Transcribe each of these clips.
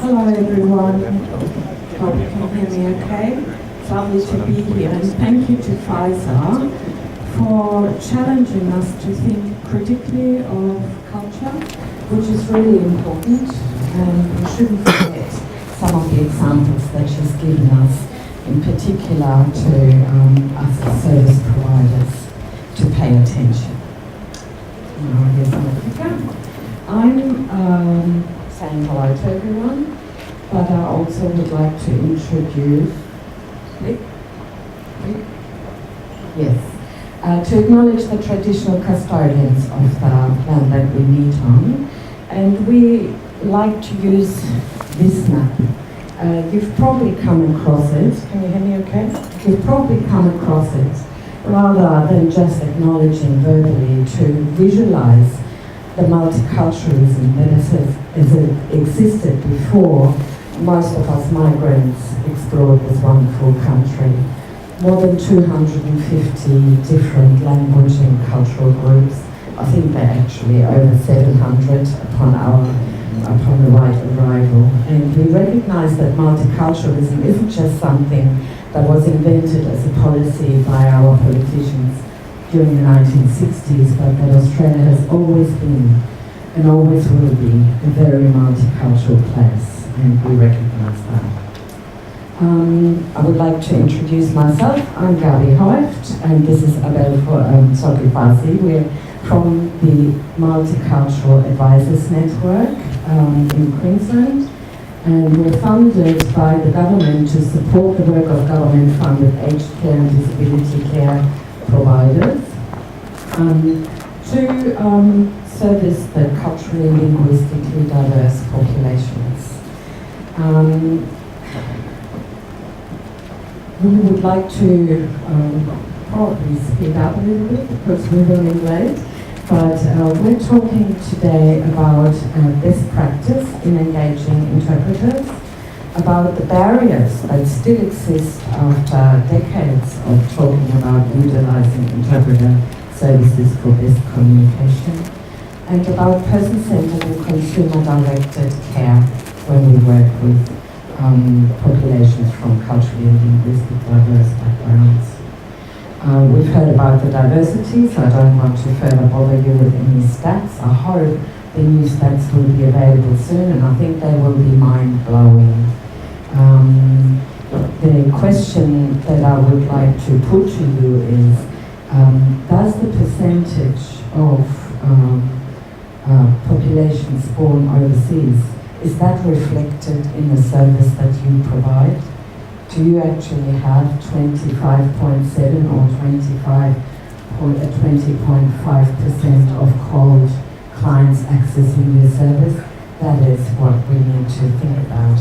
Hello everyone, hope you can hear me okay. It's lovely to be here, and thank you to Pfizer for challenging us to think critically of culture, which is really important, and we shouldn't forget some of the examples that she's given us, in particular to us as service providers, to pay attention. Now here's my figure. I'm saying hello to everyone, but I also would like to introduce, to acknowledge the traditional custodians of the land that we meet on, and we like to use this map. You've probably come across it. Can you hear me okay? You've probably come across it rather than just acknowledging verbally, to visualize the multiculturalism that has existed before most of us migrants explored this wonderful country. More than 250 different language and cultural groups. I think they're actually over 700 upon the right arrival. And we recognize that multiculturalism isn't just something that was invented as a policy by our politicians during the 1960s, but that Australia has always been and always will be a very multicultural place, and we recognise that. I would like to introduce myself. I'm Gaby Heuft, and this is Abel for Sokifasi. We're from the Multicultural Advisors Network in Queensland, and we're funded by the government to support the work of government-funded aged care and disability care providers to service the culturally, linguistically diverse populations. We would like to probably speed up a little bit because we're running late, but we're talking today about best practice in engaging interpreters, about the barriers that still exist after decades of talking about utilizing interpreter services for best communication, and about person-centered and consumer-directed care when we work with populations from culturally and linguistically diverse backgrounds. We've heard about the diversity, so I don't want to further bother you with any stats. I hope the new stats will be available soon, and I think they will be mind-blowing. The question that I would like to put to you is, does the percentage of populations born overseas, is that reflected in the service that you provide? Do you actually have 25.7 or 20.5% of called clients accessing your service? That is what we need to think about,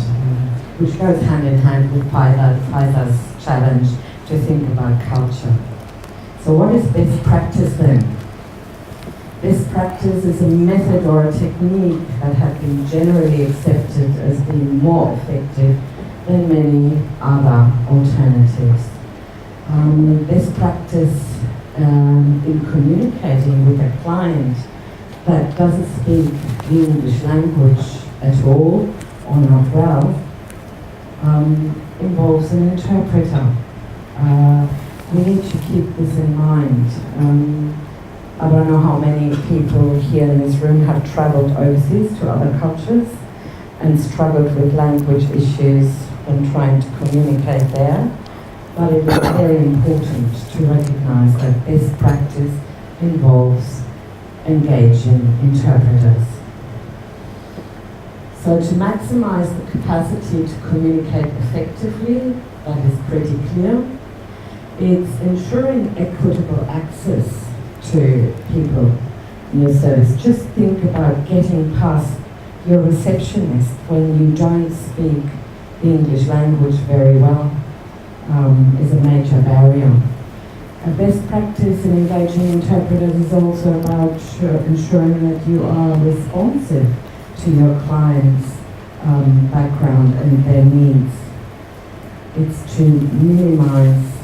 which goes hand in hand with Pfizer's challenge to think about culture. So what is best practice then? Best practice is a method or a technique that has been generally accepted as being more effective than many other alternatives. Best practice in communicating with a client that doesn't speak the English language at all or not well involves an interpreter. We need to keep this in mind. I don't know how many people here in this room have travelled overseas to other cultures and struggled with language issues when trying to communicate there, but it is very important to recognise that best practice involves engaging interpreters. So to maximise the capacity to communicate effectively, that is pretty clear, it's ensuring equitable access to people in your service. Just think about getting past your receptionist when you don't speak the English language very well is a major barrier. A best practice in engaging interpreters is also about ensuring that you are responsive to your client's background and their needs. It's to minimize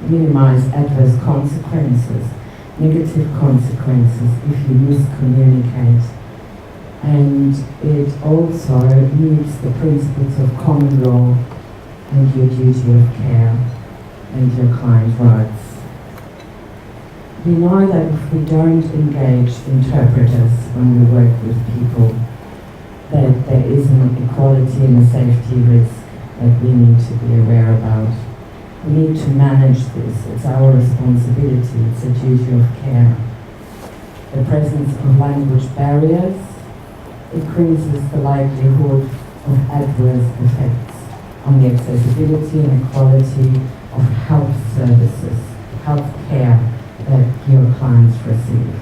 minimize adverse consequences. negative consequences if you miscommunicate. And it also meets the principles of common law and your duty of care and your client rights. We know that if we don't engage interpreters when we work with people, that there is an equality and a safety risk that we need to be aware about. We need to manage this. It's our responsibility. It's a duty of care. The presence of language barriers increases the likelihood of adverse effects on the accessibility and equality of health services, health care that your clients receive.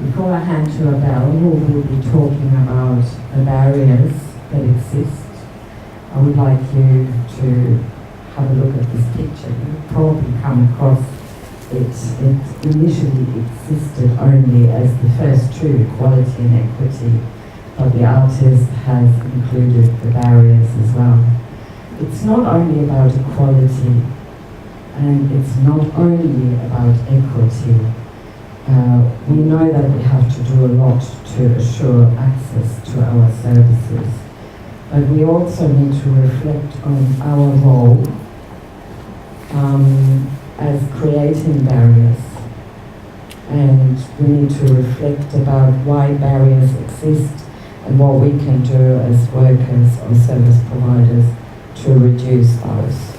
Before I hand to Abel, who will be talking about the barriers that exist, I would like you to have a look at this picture. You've probably come across it. It initially existed only as the first two, equality and equity, but the artist has included the barriers as well. It's not only about equality, and it's not only about equity. We know that we have to do a lot to assure access to our services, but we also need to reflect on our role as creating barriers, and we need to reflect about why barriers exist and what we can do as workers or service providers to reduce those.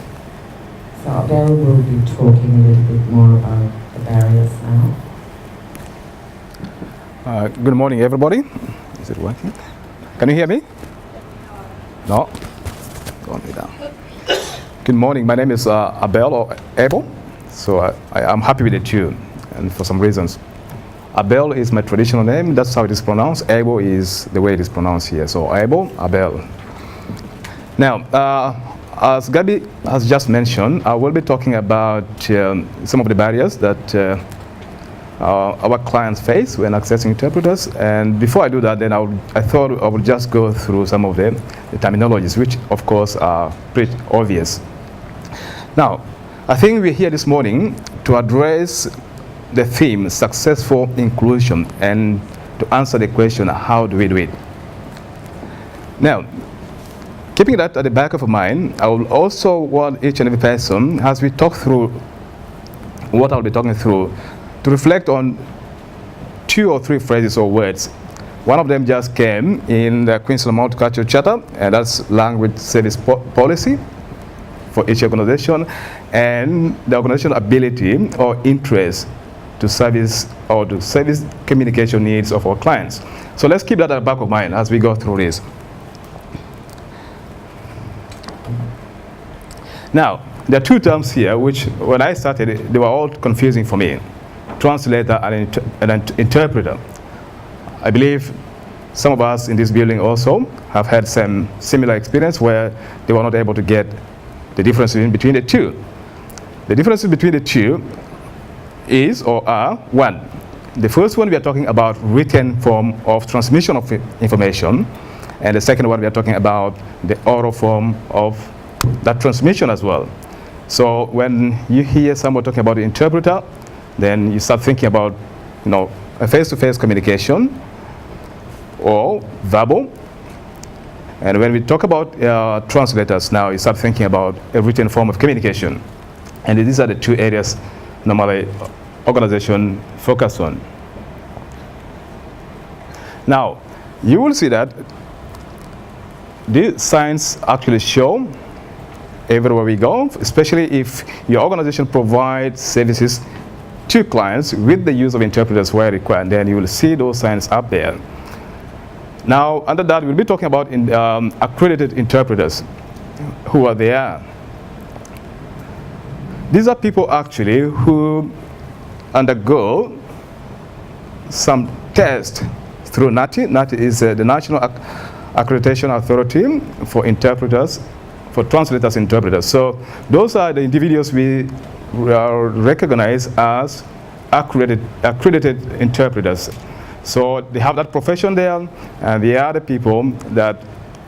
So Abel will be talking a little bit more about the barriers now. Good morning, everybody. Is it working? Can you hear me? No? Go on me down. Good morning. My name is Abel or Abel. So I'm happy with the tune, and for some reasons. Abel is my traditional name. That's how it is pronounced. Abel is the way it is pronounced here. So Abel. Now, as Gaby has just mentioned, I will be talking about some of the barriers that our clients face when accessing interpreters. And before I do that, then I thought I would just go through some of the terminologies, which of course are pretty obvious. Now, I think we're here this morning to address the theme successful inclusion and to answer the question, how do we do it? Now, keeping that at the back of my mind, I will also want each and every person, as we talk through what I'll be talking through, to reflect on 2 or 3 phrases or words. One of them just came in the Queensland Multicultural Charter, and that's language service policy for each organization, and the organization ability or interest to service or to service communication needs of our clients. So let's keep that at the back of mind as we go through this. Now, there are 2 terms here which, when I started, they were all confusing for me. Translator and interpreter. I believe some of us in this building also have had some similar experience where they were not able to get the difference between the two. The differences between the two is or are, 1, the first one we are talking about written form of transmission of information, and the second one we are talking about the oral form of that transmission as well. So when you hear someone talking about the interpreter, then you start thinking about, a face-to-face communication or verbal. And when we talk about translators now, you start thinking about a written form of communication. And these are the 2 areas normally organization focus on. Now, you will see that these signs actually show everywhere we go, especially if your organization provides services to clients with the use of interpreters where required, then you will see those signs up there. Now, under that, we'll be talking about accredited interpreters. Who are they? These are people actually who undergo some test through NATI. NATI is the National Accreditation Authority for Interpreters, for translators and interpreters. So those are the individuals we recognize as accredited interpreters. So they have that profession there, and they are the people that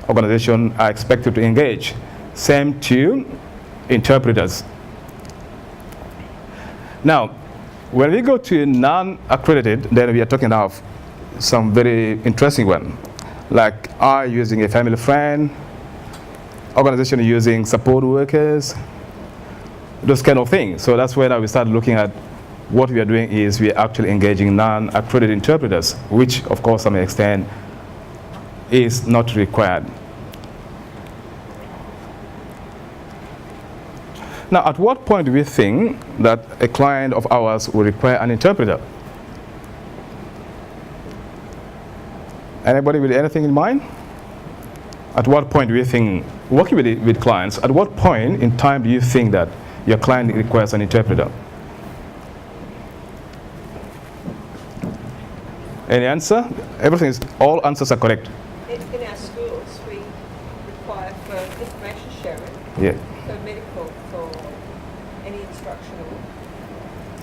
organizations are expected to engage. Same to interpreters. Now, when we go to non-accredited, then we are talking of some very interesting one, like are using a family friend, organization using support workers, those kind of things. So that's where now we start looking at what we are doing is we are actually engaging non-accredited interpreters, which of course to some extent is not required. Now, at what point do we think that a client of ours will require an interpreter? Anybody with anything in mind? At what point do you think, working with clients, at what point in time do you think that your client requires an interpreter? Any answer? All answers are correct. In our schools, we require for information sharing, Yeah. for medical, for any instructional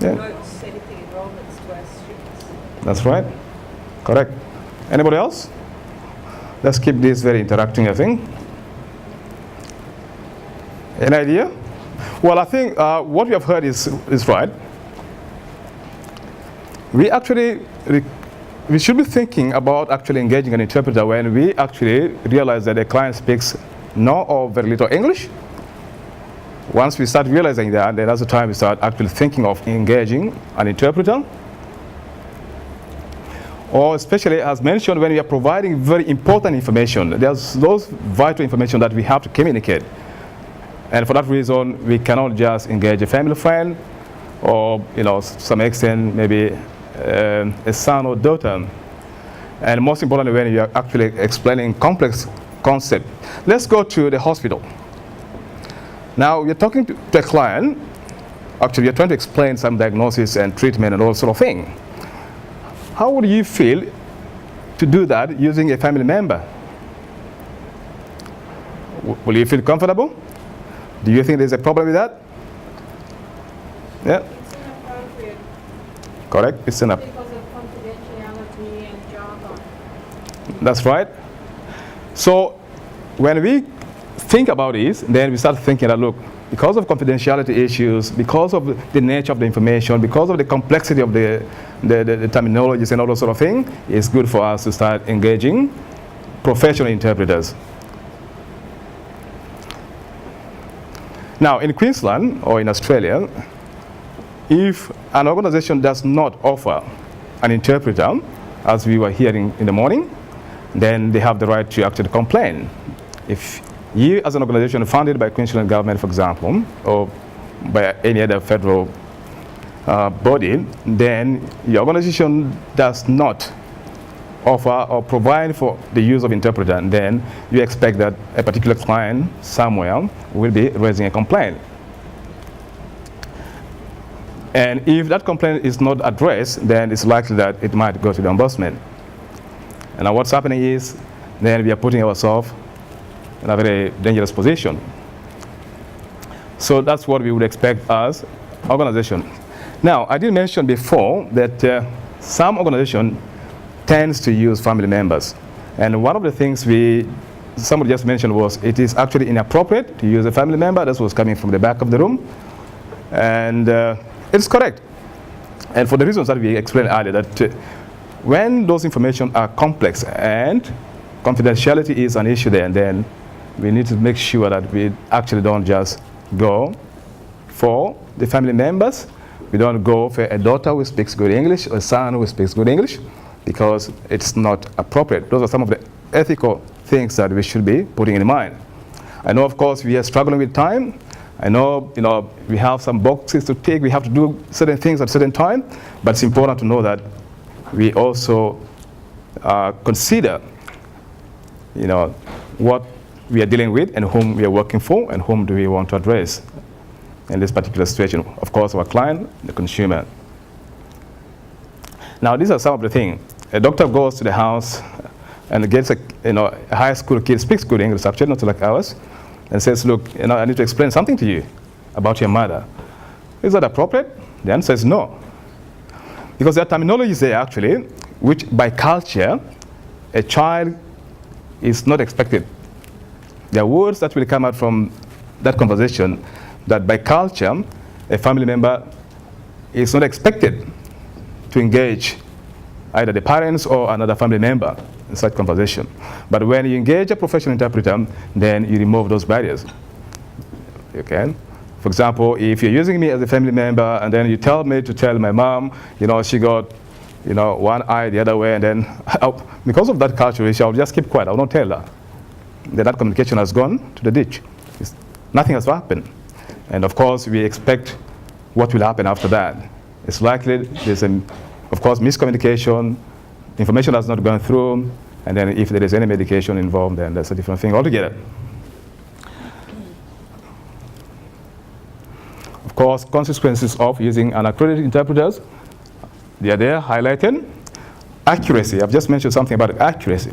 Yeah. notes, anything enrollments to our students. That's right. Correct. Anybody else? Let's keep this very interacting, I think. Any idea? Well, I think what we have heard is right. We should be thinking about actually engaging an interpreter when we actually realize that a client speaks no or very little English. Once we start realizing that, then that's the time we start actually thinking of engaging an interpreter. Or especially, as mentioned, when we are providing very important information, there's those vital information that we have to communicate. And for that reason, we cannot just engage a family friend or, to some extent, maybe a son or daughter. And most importantly, when you are actually explaining complex concepts. Let's go to the hospital. Now, you're talking to a client. Actually, you're trying to explain some diagnosis and treatment and all sort of thing. How would you feel to do that using a family member? Will you feel comfortable? Do you think there's a problem with that? Yeah. It's inappropriate. Correct. It's inappropriate. Because of confidentiality and jargon. That's right. So when we think about this, then we start thinking that, look, because of confidentiality issues, because of the nature of the information, because of the complexity of the terminologies and all those sort of things, it's good for us to start engaging professional interpreters. Now, in Queensland or in Australia, if an organization does not offer an interpreter, as we were hearing in the morning, then they have the right to actually complain. If you, as an organization funded by Queensland government, for example, or by any other federal body, then your organization does not offer or provide for the use of interpreter, and then you expect that a particular client somewhere will be raising a complaint. And if that complaint is not addressed, then it's likely that it might go to the ombudsman. And now what's happening is, then we are putting ourselves in a very dangerous position. So that's what we would expect as organization. Now, I did mention before that some organization tends to use family members. And one of the things somebody just mentioned was it is actually inappropriate to use a family member. That was coming from the back of the room. And it's correct. And for the reasons that we explained earlier, that when those information are complex and confidentiality is an issue there, and then we need to make sure that we actually don't just go for the family members. We don't go for a daughter who speaks good English or a son who speaks good English, because it's not appropriate. Those are some of the ethical things that we should be putting in mind. I know, of course, we are struggling with time. I know, we have some boxes to tick. We have to do certain things at a certain time, but it's important to know that we also consider, what we are dealing with and whom we are working for and whom do we want to address in this particular situation. Of course, our client, the consumer. Now, these are some of the things. A doctor goes to the house and gets a high school kid, speaks good English, actually, not like ours, and says, look, I need to explain something to you about your mother. Is that appropriate? The answer is no. Because there are terminologies there, actually, which by culture, a child is not expected. There are words that will come out from that conversation that by culture, a family member is not expected to engage either the parents or another family member in such conversation. But when you engage a professional interpreter, then you remove those barriers. Okay? For example, if you're using me as a family member and then you tell me to tell my mom, she got, one eye the other way, and then because of that culture issue, I'll just keep quiet. I'll not tell her. Then that communication has gone to the ditch. Nothing has happened. And of course, we expect what will happen after that. It's likely there's, of course, miscommunication, information has not gone through, and then if there is any medication involved, then that's a different thing altogether. Of course, consequences of using unaccredited interpreters, they are there highlighted. Accuracy, I've just mentioned something about accuracy.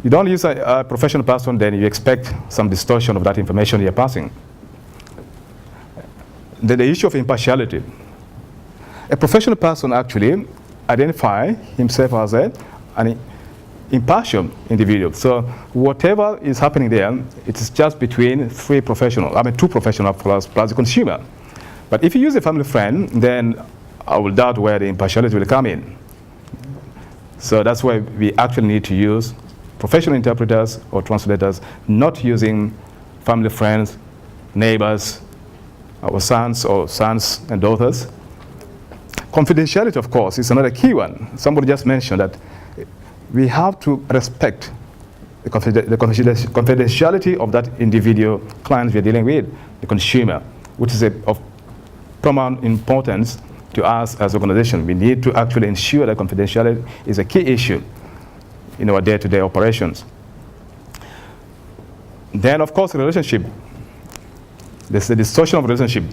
You don't use a professional person, then you expect some distortion of that information you're passing. Then the issue of impartiality. A professional person actually identify himself as an impartial individual. So whatever is happening there, it is just between two professionals plus the consumer. But if you use a family friend, then I will doubt where the impartiality will come in. So that's why we actually need to use professional interpreters or translators, not using family friends, neighbors, our sons and daughters. Confidentiality, of course, is another key one. Somebody just mentioned that we have to respect the confidentiality of that individual client we're dealing with, the consumer, which is of paramount importance to us as an organization. We need to actually ensure that confidentiality is a key issue in our day-to-day operations. Then, of course, relationship. There's the distortion of relationship.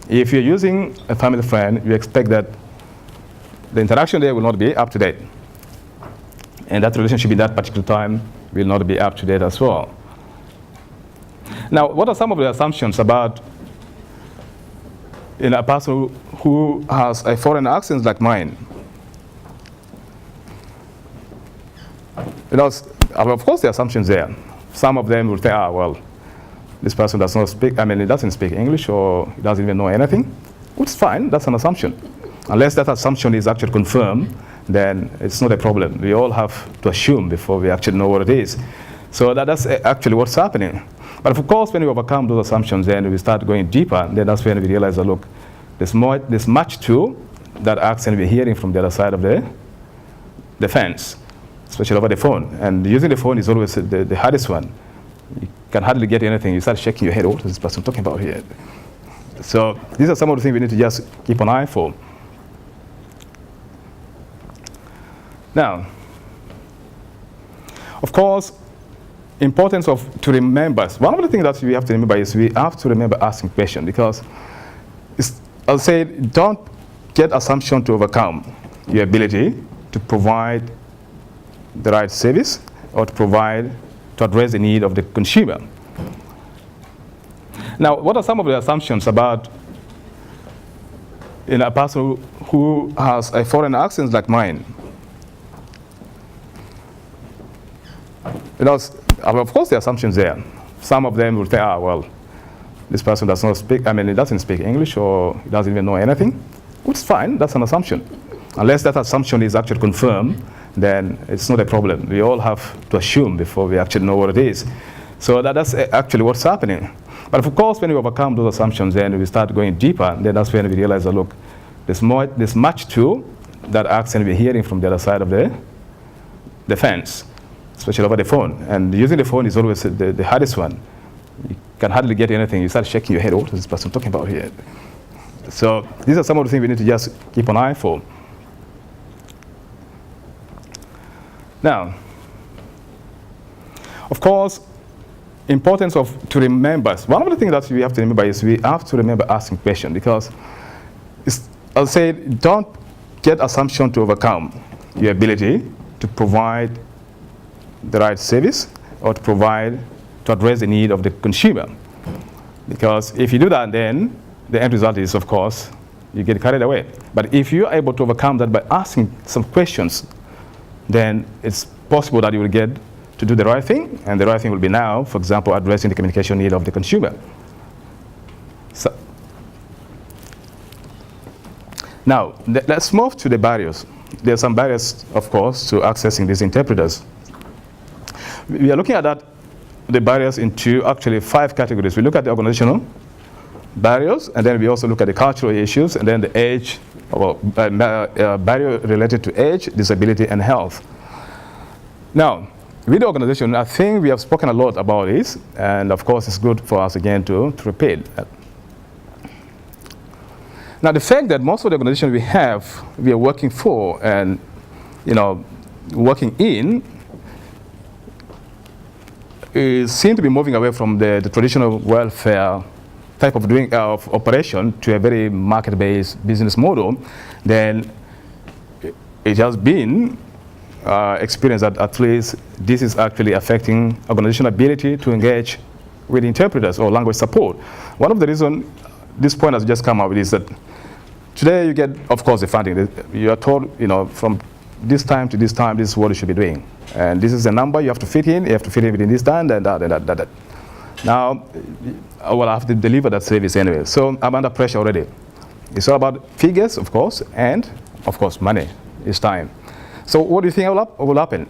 If you're using a family friend, you expect that the interaction there will not be up to date. And that relationship in that particular time will not be up to date as well. Now, what are some of the assumptions about a person who has a foreign accent like mine? Of course, the assumptions there. Some of them will say, well, this person does not speak, he doesn't speak English or he doesn't even know anything, which is fine, that's an assumption. Unless that assumption is actually confirmed, then it's not a problem. We all have to assume before we actually know what it is. So that's actually what's happening. But of course, when we overcome those assumptions, then we start going deeper, then that's when we realize that, look, there's much to that accent we're hearing from the other side of the fence, especially over the phone. And using the phone is always the hardest one. You can hardly get anything. You start shaking your head, what is this person talking about here? So these are some of the things we need to just keep an eye for. Now, of course, importance to remember. One of the things that we have to remember is we have to remember asking questions, because I'll say don't get assumption to overcome your ability to provide the right service or to address the need of the consumer. Now, what are some of the assumptions about a person who has a foreign accent like mine? Of course, the assumptions there. Some of them will say, well, this person does not speak, he doesn't speak English or he doesn't even know anything, which is fine, that's an assumption. Unless that assumption is actually confirmed, then it's not a problem. We all have to assume before we actually know what it is. So that's actually what's happening. But of course, when we overcome those assumptions, then we start going deeper, then that's when we realize that, look, there's much to that accent we're hearing from the other side of the fence, especially over the phone. And using the phone is always the hardest one. You can hardly get anything. You start shaking your head, what is this person talking about here? So these are some of the things we need to just keep an eye for. Now, of course, importance to remember. One of the things that we have to remember is we have to remember asking questions, because I'll say don't get assumption to overcome your ability to provide the right service or to address the need of the consumer. Because if you do that, then the end result is, of course, you get carried away. But if you're able to overcome that by asking some questions, then it's possible that you will get to do the right thing, and the right thing will be now, for example, addressing the communication need of the consumer. So, now, let's move to the barriers. There are some barriers, of course, to accessing these interpreters. We are looking at the barriers into actually 5 categories. We look at the organizational barriers, and then we also look at the cultural issues, and then the age, barrier related to age, disability, and health. Now, with the organization, I think we have spoken a lot about this, and of course, it's good for us again to repeat. Now, the fact that most of the organizations we are working for and, working in, seem to be moving away from the traditional welfare type of of operation to a very market-based business model. Then it has been experienced that at least this is actually affecting organizational ability to engage with interpreters or language support. One of the reasons this point has just come up is that today you get, of course, the funding. You are told, from this time to this time, this is what you should be doing. And this is the number you have to fit in. You have to fit in within this time, and that. Now, I have to deliver that service anyway. So I'm under pressure already. It's all about figures, of course, and, of course, money. It's time. So what do you think will happen?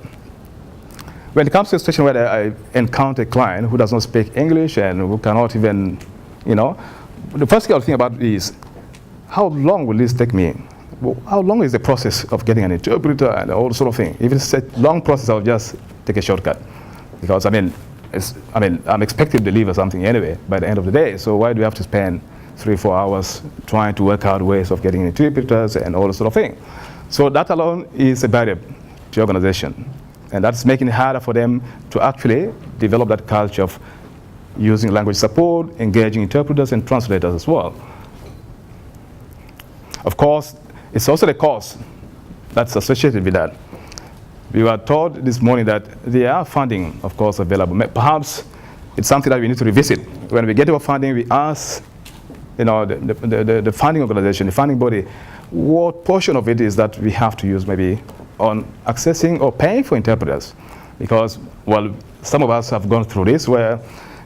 When it comes to a situation where I encounter a client who does not speak English and who cannot even, the first thing I'll think about is, how long will this take me? How long is the process of getting an interpreter and all sort of thing? If it's a long process, I'll just take a shortcut. Because, I'm expected to deliver something anyway by the end of the day. So why do we have to spend 3-4 hours trying to work out ways of getting interpreters and all that sort of thing? So that alone is a barrier to your organization. And that's making it harder for them to actually develop that culture of using language support, engaging interpreters and translators as well. Of course, it's also the cost that's associated with that. We were told this morning that there are funding, of course, available. Perhaps it's something that we need to revisit. When we get our funding, we ask, the funding organization, the funding body, what portion of it is that we have to use maybe on accessing or paying for interpreters? Because, well, some of us have gone through this where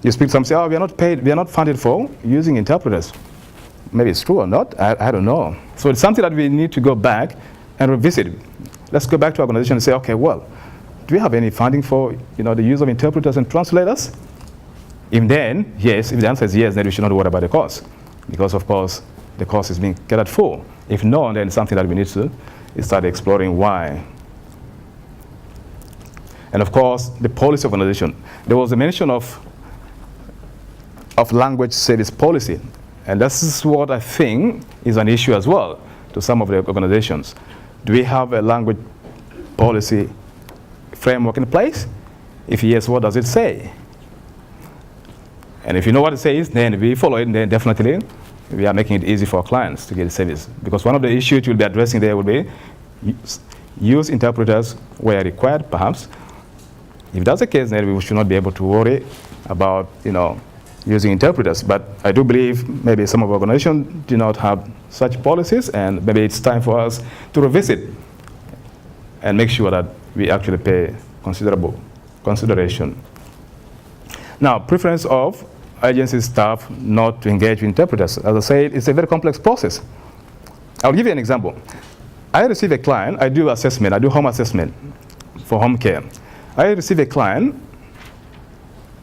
you speak to some, say, oh, we are not paid, we are not funded for using interpreters. Maybe it's true or not, I don't know. So it's something that we need to go back and revisit. Let's go back to our organization and say, okay, well, do we have any funding for the use of interpreters and translators? If then, yes, if the answer is yes, then we should not worry about the cost. Because, of course, the cost is being catered for. If no, then it's something that we need to start exploring why. And, of course, the policy organization. There was a mention of language service policy. And this is what I think is an issue as well to some of the organizations. Do we have a language policy framework in place? If yes, what does it say? And if you know what it says, then we follow it, and then definitely we are making it easy for our clients to get the service. Because one of the issues we'll be addressing there will be use interpreters where required, perhaps. If that's the case, then we should not be able to worry about, using interpreters. But I do believe maybe some of our organizations do not have such policies, and maybe it's time for us to revisit and make sure that we actually pay considerable consideration. Now, preference of agency staff not to engage with interpreters. As I said, it's a very complex process. I'll give you an example. I receive a client, I do assessment, I do home assessment for home care. I receive a client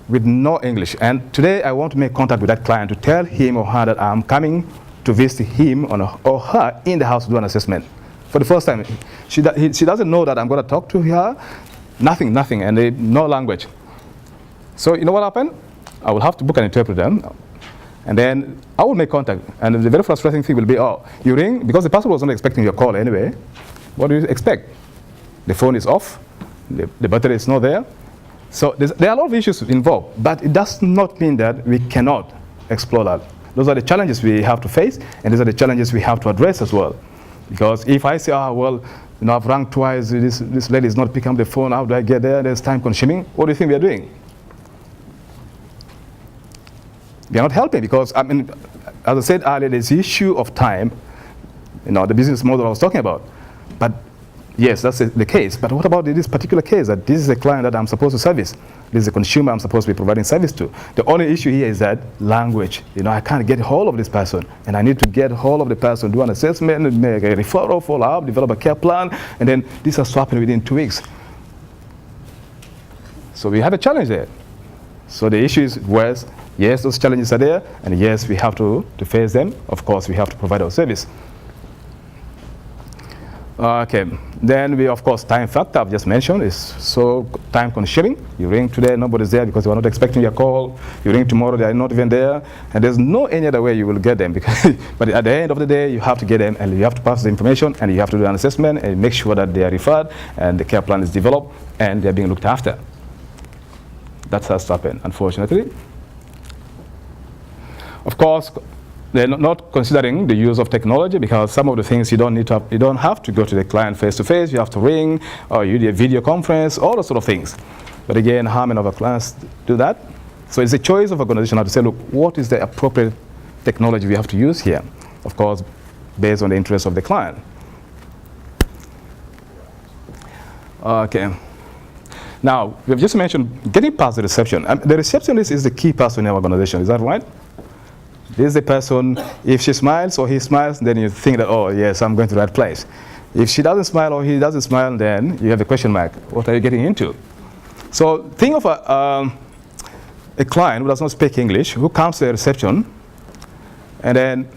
with no English, and today I want to make contact with that client to tell him or her that I'm coming to visit him or her in the house to do an assessment. For the first time, she doesn't know that I'm going to talk to her, nothing, and no language. So you know what happened? I will have to book an interpreter, and then I will make contact. And the very frustrating thing will be, oh, you ring, because the person was not expecting your call anyway. What do you expect? The phone is off, the battery is not there. So there are a lot of issues involved, but it does not mean that we cannot explore that. Those are the challenges we have to face, and these are the challenges we have to address as well. Because if I say, I've rang twice, this lady is not picking up the phone, how do I get there? There's time consuming. What do you think we are doing? We are not helping, because, as I said earlier, there's the issue of time, the business model I was talking about. But Yes, that's the case. But what about this particular case? That this is a client that I'm supposed to service. This is a consumer I'm supposed to be providing service to. The only issue here is that language. I can't get hold of this person, and I need to get hold of the person, do an assessment, make a referral, follow up, develop a care plan, and then this has to happen within 2 weeks. So we have a challenge there. So the issue is, yes, those challenges are there, and yes, we have to face them. Of course, we have to provide our service. Okay, then we, of course, time factor I've just mentioned is so time consuming. You ring today, nobody's there because you are not expecting your call. You ring tomorrow, they are not even there. And there's no any other way you will get them. But at the end of the day, you have to get them, and you have to pass the information, and you have to do an assessment and make sure that they are referred and the care plan is developed and they're being looked after. That has to happen, unfortunately. Of course, they're not considering the use of technology, because some of the things you don't have to go to the client face to face. You have to ring, or you do a video conference, all those sort of things. But again, how many of our clients do that? So it's a choice of organization how to say, look, what is the appropriate technology we have to use here? Of course, based on the interest of the client. Okay. Now, we've just mentioned getting past the reception. The receptionist is the key person in our organization. Is that right? This is the person, if she smiles or he smiles, then you think that, oh, yes, I'm going to the right place. If she doesn't smile or he doesn't smile, then you have a question mark. What are you getting into? So think of a client who does not speak English, who comes to the reception, and then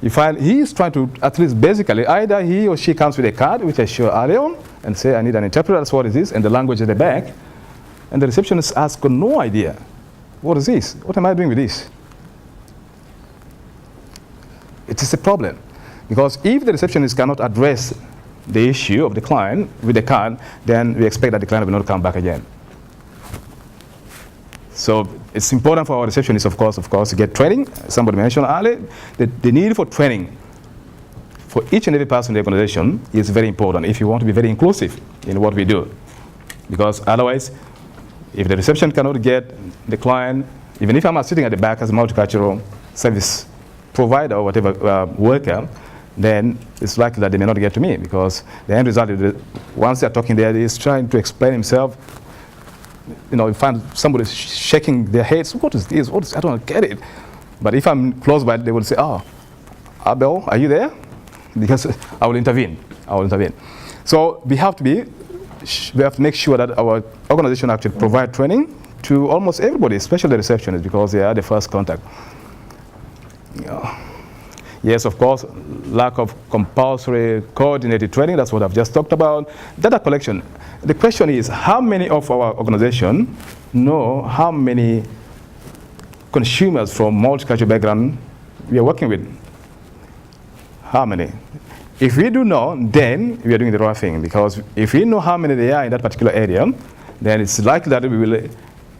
you find he's trying to, at least basically, either he or she comes with a card, which I showed earlier on, and say, I need an interpreter, that's what it is, and the language at the back. And the receptionist has got no idea. What is this? What am I doing with this? It is a problem, because if the receptionist cannot address the issue of the client with the card, then we expect that the client will not come back again. So it's important for our receptionists, of course, to get training. Somebody mentioned earlier that the need for training for each and every person in the organization is very important if you want to be very inclusive in what we do. Because otherwise, if the reception cannot get the client, even if I'm sitting at the back as a multicultural service provider or whatever worker, then it's likely that they may not get to me, because the end result is that once they're talking there, he's trying to explain himself. You find somebody shaking their heads. What is this? I don't get it. But if I'm close by, they will say, oh, Abel, are you there? Because I will intervene. So we have to make sure that our organization actually provide training to almost everybody, especially the receptionists, because they are the first contact. Yes, of course, lack of compulsory coordinated training, that's what I've just talked about. Data collection. The question is, how many of our organization know how many consumers from multicultural background we are working with? How many? If we do know, then we are doing the right thing, because if we know how many they are in that particular area, then it's likely that we will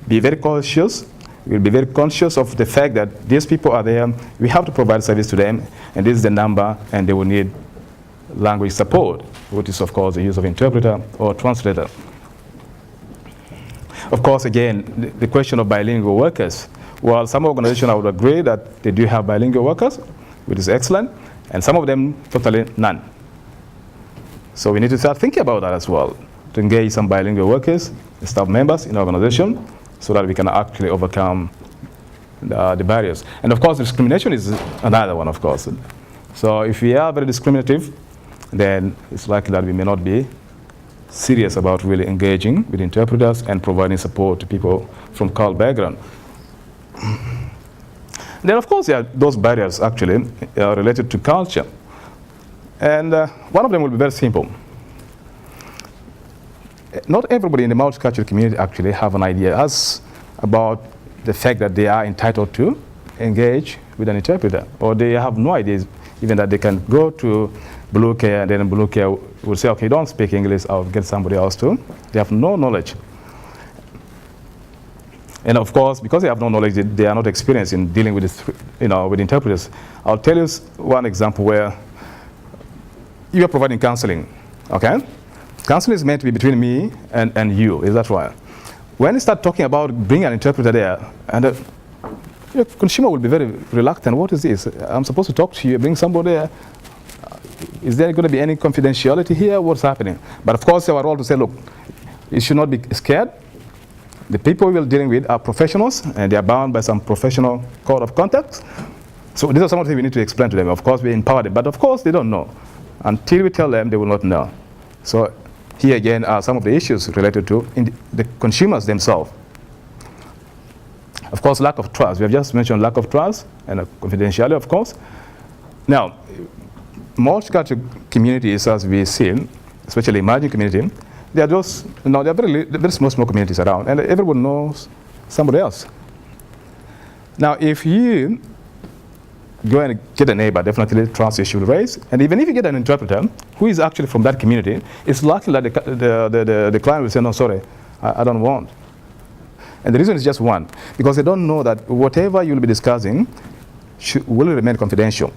be very cautious. We'll be very conscious of the fact that these people are there. We have to provide service to them, and this is the number, and they will need language support, which is, of course, the use of interpreter or translator. Of course, again, the question of bilingual workers. Well, some organizations I would agree that they do have bilingual workers, which is excellent, and some of them totally none. So we need to start thinking about that as well, to engage some bilingual workers, staff members in our organization, so that we can actually overcome the barriers. And of course, discrimination is another one, of course. So if we are very discriminative, then it's likely that we may not be serious about really engaging with interpreters and providing support to people from CALD background. Then, of course, those barriers actually are related to culture. And one of them will be very simple. Not everybody in the multicultural community actually have an idea about the fact that they are entitled to engage with an interpreter, or they have no idea even that they can go to Blue Care, and then Blue Care will say, okay, don't speak English, I'll get somebody else to. They have no knowledge. And of course, because they have no knowledge, they are not experienced in dealing with with interpreters. I'll tell you one example where you are providing counseling, okay? Counseling is meant to be between me and you, is that right? When you start talking about bringing an interpreter there, and the consumer will be very reluctant. What is this? I'm supposed to talk to you, bring somebody there. Is there going to be any confidentiality here? What's happening? But of course, our role to say, look, you should not be scared. The people we're dealing with are professionals, and they are bound by some professional code of conduct. So these are some of the things we need to explain to them. Of course, we empower them, but of course, they don't know. Until we tell them, they will not know. So here again are some of the issues related to the consumers themselves. Of course, lack of trust. We have just mentioned lack of trust and confidentiality, of course. Now, multicultural communities, as we see, especially emerging community, they are just, there are very small communities around, and everyone knows somebody else. Now, if you go and get a neighbor, definitely trust issue will raise. And even if you get an interpreter who is actually from that community, it's likely that the client will say, no, sorry, I don't want. And the reason is just one, because they don't know that whatever you'll be discussing will remain confidential.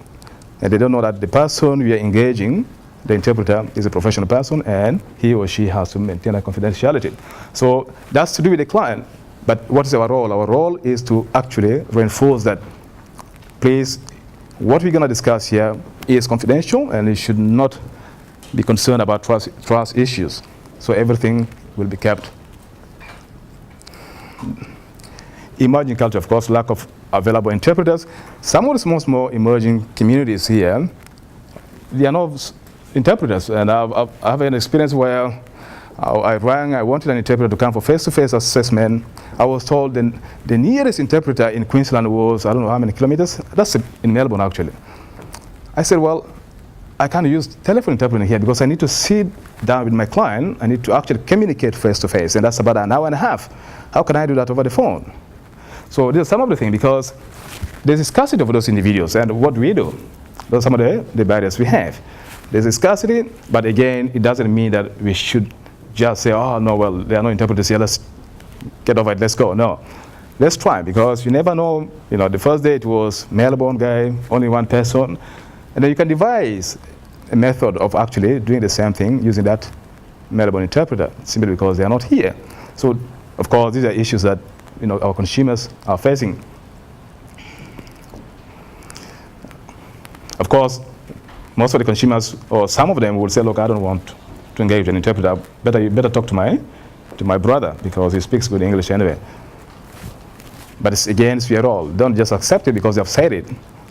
And they don't know that the person we are engaging, the interpreter, is a professional person, and he or she has to maintain that confidentiality. So that's to do with the client. But what is our role? Our role is to actually reinforce that, please, what we're going to discuss here is confidential, and you should not be concerned about trust issues. So everything will be kept. Emerging culture, of course, lack of available interpreters. Some of the small emerging communities here, they are not interpreters. And I have an experience where I wanted an interpreter to come for face-to-face assessment. I was told the nearest interpreter in Queensland was, I don't know how many kilometers. That's in Melbourne, actually. I said, well, I can't use telephone interpreting here because I need to sit down with my client. I need to actually communicate face-to-face, and that's about an hour and a half. How can I do that over the phone? So these are some of the things, because there's a scarcity of those individuals, and what we do, those are some of the barriers we have. There's a scarcity, but again, it doesn't mean that we should just say, oh, no, well, there are no interpreters here, let's get over it, let's go. No, let's try, because you never know. You know, the first day it was Melbourne guy, only one person, and then you can devise a method of actually doing the same thing using that Melbourne interpreter, simply because they are not here. So, of course, these are issues that our consumers are facing. Of course, most of the consumers, or some of them, will say, look, I don't want to engage with an interpreter. You better talk to my brother, because he speaks good English anyway. But it's against your role. Don't just accept it because they've said it.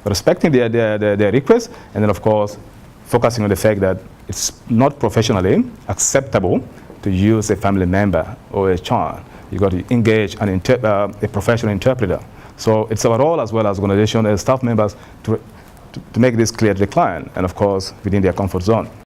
Respecting their request, and then, of course, focusing on the fact that it's not professionally acceptable to use a family member or a child. You've got to engage a professional interpreter. So it's our role, as well as organization, as staff members, to make this clear to the client, and of course, within their comfort zone.